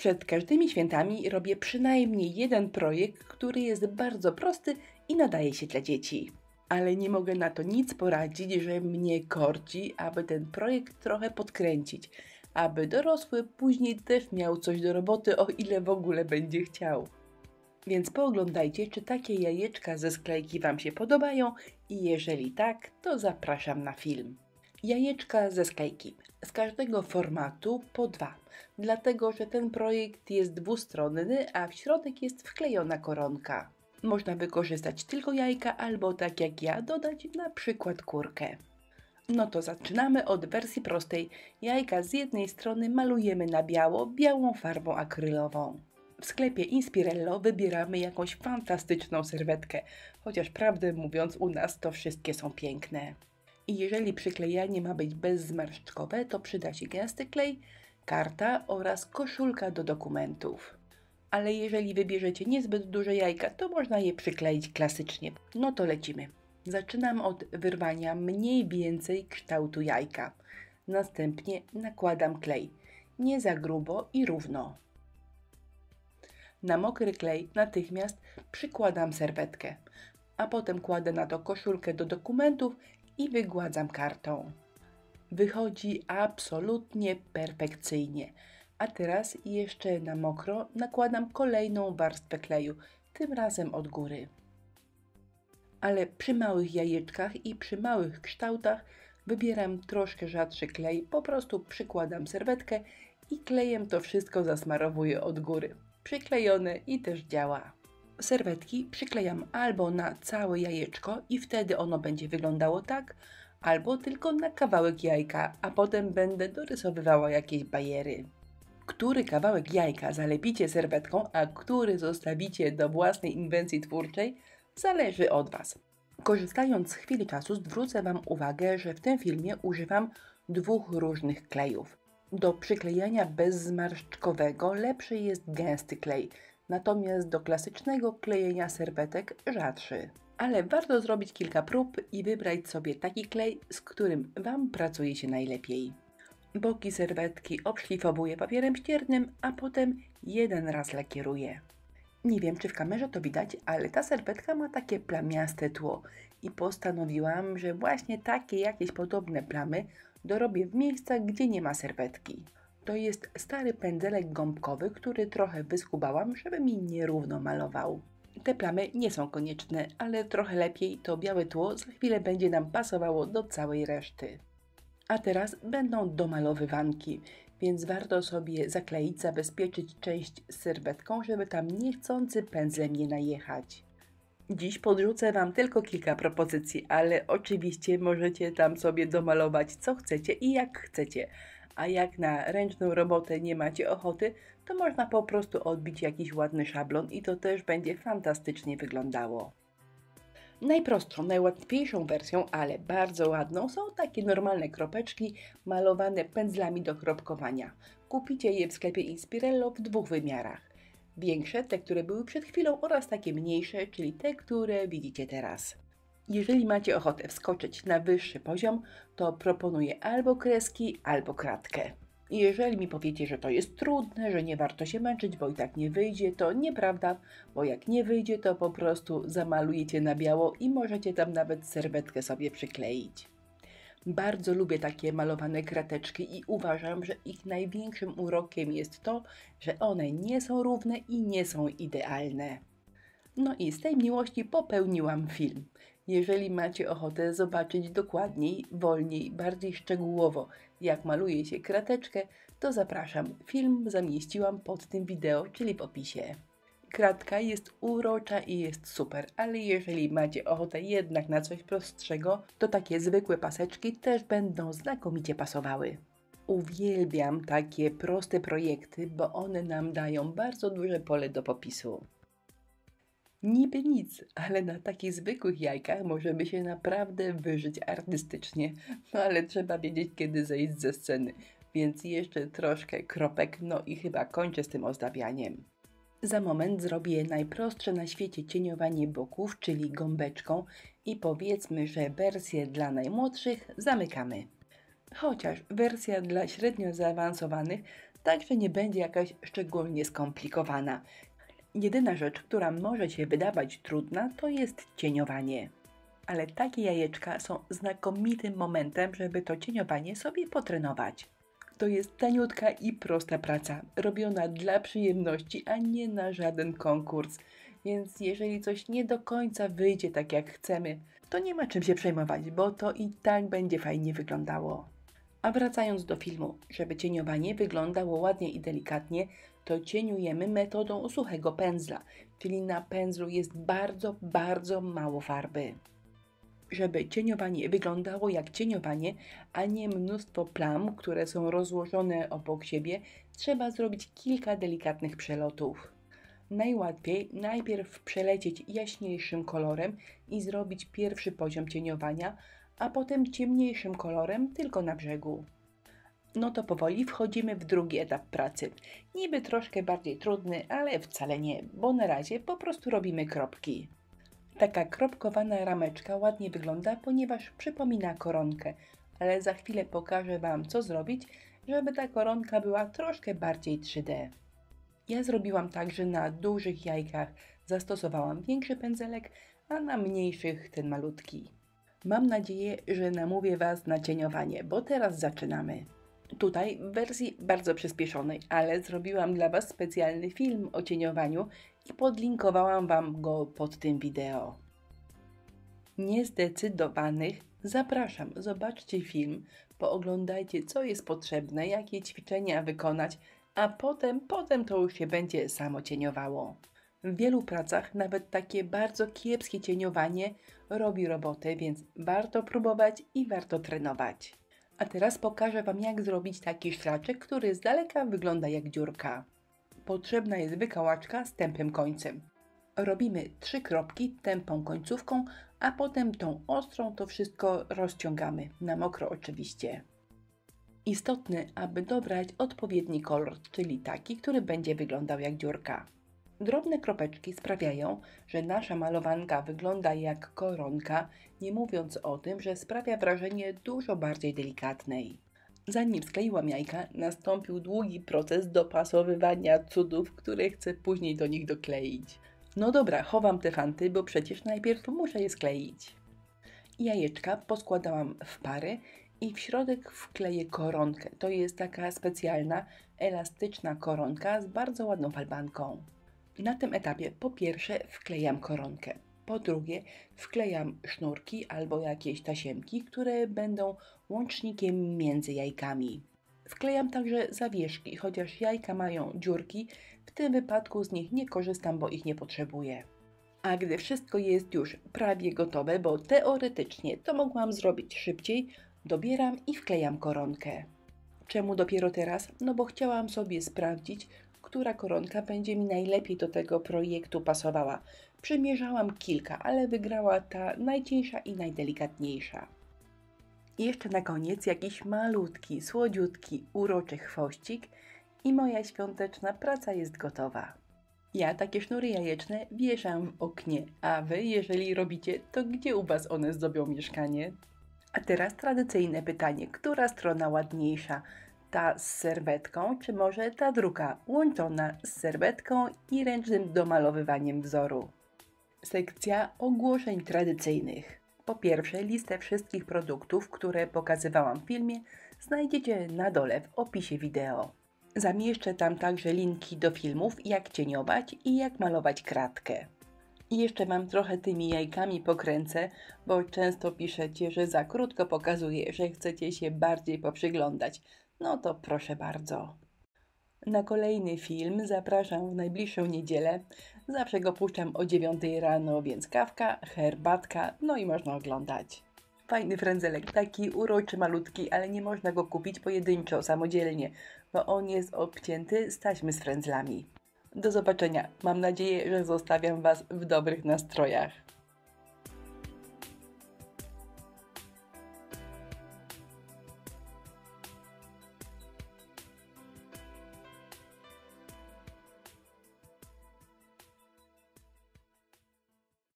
Przed każdymi świętami robię przynajmniej jeden projekt, który jest bardzo prosty i nadaje się dla dzieci. Ale nie mogę na to nic poradzić, że mnie korci, aby ten projekt trochę podkręcić, aby dorosły później też miał coś do roboty, o ile w ogóle będzie chciał. Więc pooglądajcie, czy takie jajeczka ze sklejki Wam się podobają i jeżeli tak, to zapraszam na film. Jajeczka ze sklejki. Z każdego formatu po 2, dlatego że ten projekt jest dwustronny, a w środek jest wklejona koronka. Można wykorzystać tylko jajka albo tak jak ja dodać na przykład kurkę. No to zaczynamy od wersji prostej. Jajka z jednej strony malujemy na biało, białą farbą akrylową. W sklepie Inspirello wybieramy jakąś fantastyczną serwetkę, chociaż prawdę mówiąc u nas to wszystkie są piękne. I jeżeli przyklejanie ma być bezzmarszczkowe, to przyda się gęsty klej, karta oraz koszulka do dokumentów. Ale jeżeli wybierzecie niezbyt duże jajka, to można je przykleić klasycznie. No to lecimy. Zaczynam od wyrwania mniej więcej kształtu jajka. Następnie nakładam klej. Nie za grubo i równo. Na mokry klej natychmiast przykładam serwetkę, a potem kładę na to koszulkę do dokumentów i wygładzam kartą. Wychodzi absolutnie perfekcyjnie. A teraz jeszcze na mokro nakładam kolejną warstwę kleju, tym razem od góry. Ale przy małych jajeczkach i przy małych kształtach wybieram troszkę rzadszy klej, po prostu przykładam serwetkę i klejem to wszystko zasmarowuję od góry. Przyklejone i też działa. Serwetki przyklejam albo na całe jajeczko i wtedy ono będzie wyglądało tak, albo tylko na kawałek jajka, a potem będę dorysowywała jakieś bajery. Który kawałek jajka zalepicie serwetką, a który zostawicie do własnej inwencji twórczej, zależy od Was. Korzystając z chwili czasu zwrócę Wam uwagę, że w tym filmie używam 2 różnych klejów. Do przyklejania bezzmarszczkowego lepszy jest gęsty klej, natomiast do klasycznego klejenia serwetek rzadszy. Ale warto zrobić kilka prób i wybrać sobie taki klej, z którym Wam pracuje się najlepiej. Boki serwetki obszlifowuję papierem ściernym, a potem jeden raz lakieruję. Nie wiem, czy w kamerze to widać, ale ta serwetka ma takie plamiaste tło i postanowiłam, że właśnie takie jakieś podobne plamy dorobię w miejscach, gdzie nie ma serwetki. To jest stary pędzelek gąbkowy, który trochę wyskubałam, żeby mi nierówno malował. Te plamy nie są konieczne, ale trochę lepiej to białe tło za chwilę będzie nam pasowało do całej reszty. A teraz będą domalowywanki, więc warto sobie zakleić, zabezpieczyć część z serwetką, żeby tam niechcący pędzlem nie najechać. Dziś podrzucę Wam tylko kilka propozycji, ale oczywiście możecie tam sobie domalować co chcecie i jak chcecie. A jak na ręczną robotę nie macie ochoty, to można po prostu odbić jakiś ładny szablon i to też będzie fantastycznie wyglądało. Najprostszą, najłatwiejszą wersją, ale bardzo ładną, są takie normalne kropeczki malowane pędzlami do kropkowania. Kupicie je w sklepie Inspirello w 2 wymiarach. Większe, te, które były przed chwilą, oraz takie mniejsze, czyli te, które widzicie teraz. Jeżeli macie ochotę wskoczyć na wyższy poziom, to proponuję albo kreski, albo kratkę. Jeżeli mi powiecie, że to jest trudne, że nie warto się męczyć, bo i tak nie wyjdzie, to nieprawda, bo jak nie wyjdzie, to po prostu zamalujecie na biało i możecie tam nawet serwetkę sobie przykleić. Bardzo lubię takie malowane krateczki i uważam, że ich największym urokiem jest to, że one nie są równe i nie są idealne. No i z tej miłości popełniłam film. Jeżeli macie ochotę zobaczyć dokładniej, wolniej, bardziej szczegółowo, jak maluje się krateczkę, to zapraszam. Film zamieściłam pod tym wideo, czyli w opisie. Kratka jest urocza i jest super, ale jeżeli macie ochotę jednak na coś prostszego, to takie zwykłe paseczki też będą znakomicie pasowały. Uwielbiam takie proste projekty, bo one nam dają bardzo duże pole do popisu. Niby nic, ale na takich zwykłych jajkach możemy się naprawdę wyżyć artystycznie. No ale trzeba wiedzieć, kiedy zejść ze sceny. Więc jeszcze troszkę kropek, no i chyba kończę z tym ozdabianiem. Za moment zrobię najprostsze na świecie cieniowanie boków, czyli gąbeczką i powiedzmy, że wersję dla najmłodszych zamykamy. chociaż wersja dla średnio zaawansowanych także nie będzie jakaś szczególnie skomplikowana. Jedyna rzecz, która może się wydawać trudna, to jest cieniowanie. Ale takie jajeczka są znakomitym momentem, żeby to cieniowanie sobie potrenować. To jest taniutka i prosta praca, robiona dla przyjemności, a nie na żaden konkurs. Więc jeżeli coś nie do końca wyjdzie tak jak chcemy, to nie ma czym się przejmować, bo to i tak będzie fajnie wyglądało. A wracając do filmu, żeby cieniowanie wyglądało ładnie i delikatnie, to cieniujemy metodą suchego pędzla, czyli na pędzlu jest bardzo mało farby. Żeby cieniowanie wyglądało jak cieniowanie, a nie mnóstwo plam, które są rozłożone obok siebie, trzeba zrobić kilka delikatnych przelotów. Najłatwiej najpierw przelecieć jaśniejszym kolorem i zrobić pierwszy poziom cieniowania, a potem ciemniejszym kolorem tylko na brzegu. No to powoli wchodzimy w drugi etap pracy. Niby troszkę bardziej trudny, ale wcale nie, bo na razie po prostu robimy kropki. Taka kropkowana rameczka ładnie wygląda, ponieważ przypomina koronkę, ale za chwilę pokażę Wam, co zrobić, żeby ta koronka była troszkę bardziej 3D. Ja zrobiłam tak, że na dużych jajkach zastosowałam większy pędzelek, a na mniejszych ten malutki. Mam nadzieję, że namówię Was na cieniowanie, bo teraz zaczynamy. Tutaj w wersji bardzo przyspieszonej, ale zrobiłam dla Was specjalny film o cieniowaniu i podlinkowałam Wam go pod tym wideo. Niezdecydowanych zapraszam, zobaczcie film, pooglądajcie, co jest potrzebne, jakie ćwiczenia wykonać, a potem to już się będzie samo cieniowało. W wielu pracach nawet takie bardzo kiepskie cieniowanie robi robotę, więc warto próbować i warto trenować. A teraz pokażę Wam, jak zrobić taki szlaczek, który z daleka wygląda jak dziurka. Potrzebna jest wykałaczka z tępym końcem. Robimy 3 kropki tępą końcówką, a potem tą ostrą to wszystko rozciągamy, na mokro oczywiście. Istotne, aby dobrać odpowiedni kolor, czyli taki, który będzie wyglądał jak dziurka. Drobne kropeczki sprawiają, że nasza malowanka wygląda jak koronka, nie mówiąc o tym, że sprawia wrażenie dużo bardziej delikatnej. Zanim skleiłam jajka, nastąpił długi proces dopasowywania cudów, które chcę później do nich dokleić. No dobra, chowam te fanty, bo przecież najpierw muszę je skleić. Jajeczka poskładałam w pary i w środek wkleję koronkę. To jest taka specjalna, elastyczna koronka z bardzo ładną falbanką. Na tym etapie po pierwsze wklejam koronkę, po drugie wklejam sznurki albo jakieś tasiemki, które będą łącznikiem między jajkami. Wklejam także zawieszki, chociaż jajka mają dziurki, w tym wypadku z nich nie korzystam, bo ich nie potrzebuję. A gdy wszystko jest już prawie gotowe, bo teoretycznie to mogłam zrobić szybciej, dobieram i wklejam koronkę. Czemu dopiero teraz? No bo chciałam sobie sprawdzić, która koronka będzie mi najlepiej do tego projektu pasowała. Przymierzałam kilka, ale wygrała ta najcieńsza i najdelikatniejsza. I jeszcze na koniec jakiś malutki, słodziutki, uroczy chwościk i moja świąteczna praca jest gotowa. Ja takie sznury jajeczne wieszam w oknie, a Wy, jeżeli robicie, to gdzie u Was one zdobią mieszkanie? A teraz tradycyjne pytanie, która strona ładniejsza? Ta z serwetką, czy może ta druga, łączona z serwetką i ręcznym domalowywaniem wzoru? Sekcja ogłoszeń tradycyjnych. Po pierwsze, listę wszystkich produktów, które pokazywałam w filmie, znajdziecie na dole w opisie wideo. Zamieszczę tam także linki do filmów, jak cieniować i jak malować kratkę. I jeszcze Wam trochę tymi jajkami pokręcę, bo często piszecie, że za krótko pokazuję, że chcecie się bardziej poprzyglądać. No to proszę bardzo. Na kolejny film zapraszam w najbliższą niedzielę. Zawsze go puszczam o 9 rano, więc kawka, herbatka, no i można oglądać. Fajny frędzelek, taki uroczy, malutki, ale nie można go kupić pojedynczo, samodzielnie, bo on jest obcięty z taśmy z frędzlami. Do zobaczenia. Mam nadzieję, że zostawiam Was w dobrych nastrojach.